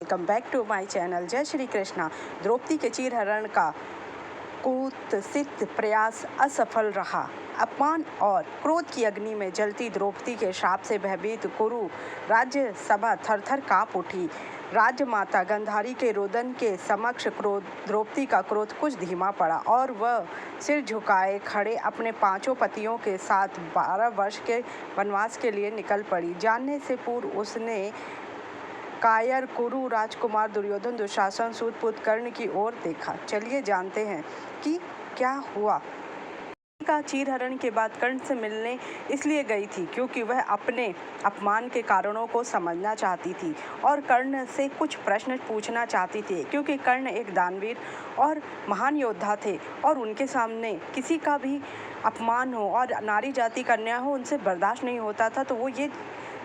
Welcome back to my channel. जय श्री कृष्णा। द्रौपदी के चीरहरण का कुत्सित प्रयास असफल रहा। अपमान और क्रोध की अग्नि में जलती द्रौपदी के श्राप से भयभीत कुरु राज्यसभा थर-थर कांप उठी। राजमाता गांधारी के रोदन के समक्ष द्रौपदी का क्रोध कुछ धीमा पड़ा और वह सिर झुकाए खड़े अपने 5 पतियों के साथ 12 वर्ष के वनवास के लिए निकल पड़ी। जानने से पूर्व उसने कायर कुरु राजकुमार दुर्योधन, दुशासन, सूतपुत्र कर्ण की ओर देखा। चलिए जानते हैं कि क्या हुआ। का चीरहरण के बाद कर्ण से मिलने इसलिए गई थी क्योंकि वह अपने अपमान के कारणों को समझना चाहती थी और कर्ण से कुछ प्रश्न पूछना चाहती थी, क्योंकि कर्ण एक दानवीर और महान योद्धा थे और उनके सामने किसी का भी अपमान हो और नारी जाति का अन्याय हो उनसे बर्दाश्त नहीं होता था। तो वो ये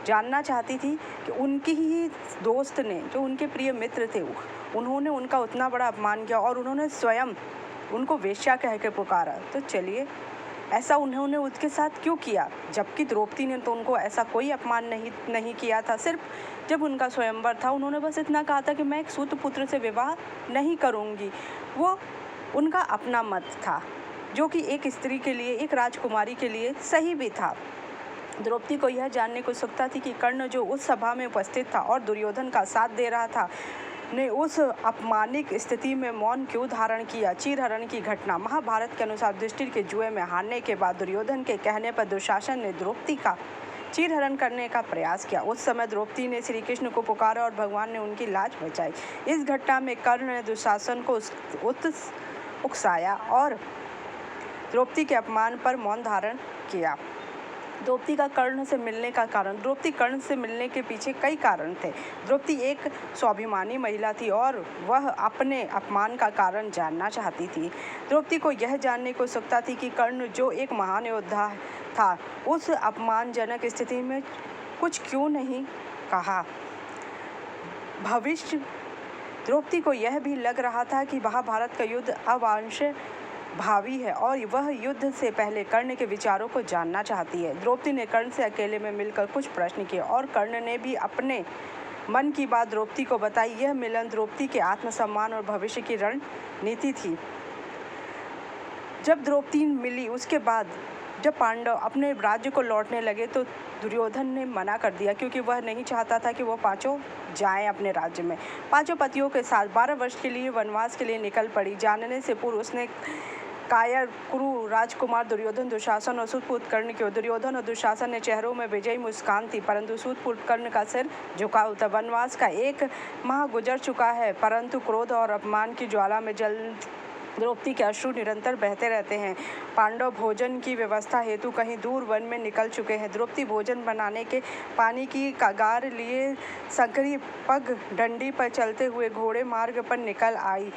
जानना चाहती थी कि उनकी ही दोस्त ने, जो उनके प्रिय मित्र थे, उन्होंने उनका उतना बड़ा अपमान किया और उन्होंने स्वयं उनको वेश्या कह के पुकारा। तो चलिए, ऐसा उन्होंने उसके साथ क्यों किया, जबकि द्रौपदी ने तो उनको ऐसा कोई अपमान नहीं किया था। सिर्फ जब उनका स्वयंवर था उन्होंने बस इतना कहा था कि मैं एक सूतपुत्र से विवाह नहीं करूँगी। वो उनका अपना मत था, जो कि एक स्त्री के लिए, एक राजकुमारी के लिए सही भी था। द्रौपदी को यह जानने की उत्सुकता थी कि कर्ण, जो उस सभा में उपस्थित था और दुर्योधन का साथ दे रहा था, ने उस अपमानिक स्थिति में मौन क्यों धारण किया। चीरहरण की घटना। महाभारत के अनुसार युधिष्ठिर के जुए में हारने के बाद दुर्योधन के कहने पर दुशासन ने द्रौपदी का चीरहरण करने का प्रयास किया। उस समय द्रौपदी ने श्री कृष्ण को पुकारा और भगवान ने उनकी लाज बचाई। इस घटना में कर्ण ने दुशासन को उकसाया और द्रौपदी के अपमान पर मौन धारण किया। द्रौपदी का कर्ण से मिलने का कारण। द्रौपदी कर्ण से मिलने के पीछे कई कारण थे। द्रौपदी एक स्वाभिमानी महिला थी और वह अपने अपमान का कारण जानना चाहती थी। द्रौपदी को यह जानने की उत्सुकता थी कि कर्ण, जो एक महान योद्धा था, उस अपमानजनक स्थिति में कुछ क्यों नहीं कहा। भविष्य। द्रौपदी को यह भी लग रहा था कि महाभारत का युद्ध अवश्य भावी है और वह युद्ध से पहले कर्ण के विचारों को जानना चाहती है। द्रौपदी ने कर्ण से अकेले में मिलकर कुछ प्रश्न किए और कर्ण ने भी अपने मन की बात द्रौपदी को बताई। यह मिलन द्रौपदी के आत्मसम्मान और भविष्य की रणनीति थी। जब द्रौपदी मिली, उसके बाद जब पांडव अपने राज्य को लौटने लगे तो दुर्योधन ने मना कर दिया, क्योंकि वह नहीं चाहता था कि वो 5 जाएं अपने राज्य में। 5 पतियों के साथ 12 वर्ष के लिए वनवास के लिए निकल पड़ी। जानने से पूर्व उसने कायर कुरु राजकुमार दुर्योधन, दुशासन और सूतपुत्र कर्ण की। दुर्योधन और दुशासन ने चेहरों में विजयी मुस्कान थी, परंतु सूतपुत्र कर्ण का सिर झुका हुआ था। वनवास का 1 माह गुजर चुका है, परंतु क्रोध और अपमान की ज्वाला में जल द्रौपदी के अश्रु निरंतर बहते रहते हैं। पांडव भोजन की व्यवस्था हेतु कहीं दूर वन में निकल चुके हैं। द्रौपदी भोजन बनाने के पानी की कगार लिए संकरी पग डंडी पर चलते हुए घोड़े मार्ग पर निकल आई।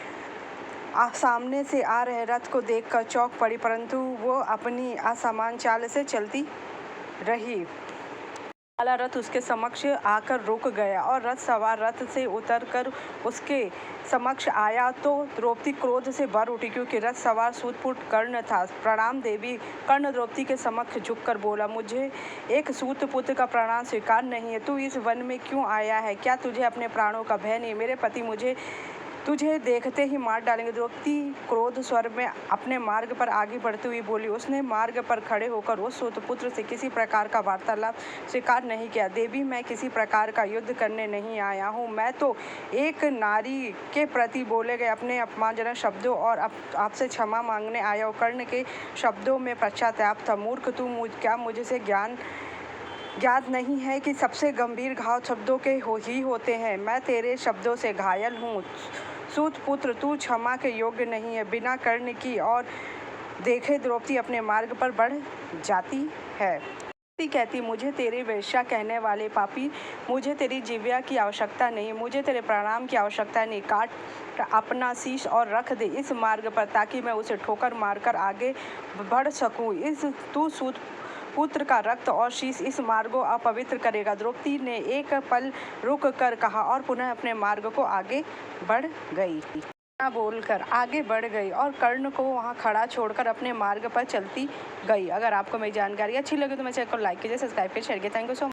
सामने से आ रहे रथ को देखकर चौंक पड़ी, परंतु वो अपनी असामान्य चाल से चलती रही। वाला रथ उसके समक्ष आकर रुक गया और रथ सवार रथ से उतरकर उसके समक्ष आया तो द्रौपदी क्रोध से भर उठी, क्योंकि रथ सवार सूतपुत्र कर्ण था। प्रणाम देवी। कर्ण द्रौपदी के समक्ष झुककर बोला, मुझे एक सूतपुत्र का प्रणाम स्वीकार नहीं है। तू इस वन में क्यों आया है? क्या तुझे अपने प्राणों का भय नहीं? मेरे पति तुझे देखते ही मार डालेंगे। द्रौपदी क्रोध स्वर में अपने मार्ग पर आगे बढ़ती हुई बोली। उसने मार्ग पर खड़े होकर उस सूतपुत्र से किसी प्रकार का वार्तालाप स्वीकार नहीं किया। देवी, मैं किसी प्रकार का युद्ध करने नहीं आया हूँ। मैं तो एक नारी के प्रति बोले गए अपने अपमानजनक शब्दों और आपसे क्षमा मांगने आया हूँ। कर्ण के शब्दों में पश्चाताप था। मूर्ख तू, क्या मुझसे ज्ञात नहीं है कि सबसे गंभीर घाव शब्दों के ही होते हैं। मैं तेरे शब्दों से घायल हूँ। सूतपुत्र, तू क्षमा के योग्य नहीं है। बिना कर्ण की और देखे द्रौपदी अपने मार्ग पर बढ़ जाती है। द्रौपदी कहती, मुझे तेरे वेश्या कहने वाले पापी, मुझे तेरी जिह्वा की आवश्यकता नहीं, मुझे तेरे प्रणाम की आवश्यकता नहीं। काट अपना शीश और रख दे इस मार्ग पर, ताकि मैं उसे ठोकर मारकर आगे बढ़ सकूं। तू सूतपुत्र का रक्त और शीश इस मार्ग को अपवित्र करेगा। द्रौपदी ने एक पल रुक कर कहा और पुनः अपने मार्ग को आगे बढ़ गई। बोलकर आगे बढ़ गई और कर्ण को वहां खड़ा छोड़कर अपने मार्ग पर चलती गई। अगर आपको मेरी जानकारी अच्छी लगी तो मेरे चैनल को लाइक कीजिए, सब्सक्राइब कीजिए, शेयर कीजिए। Thank you so much.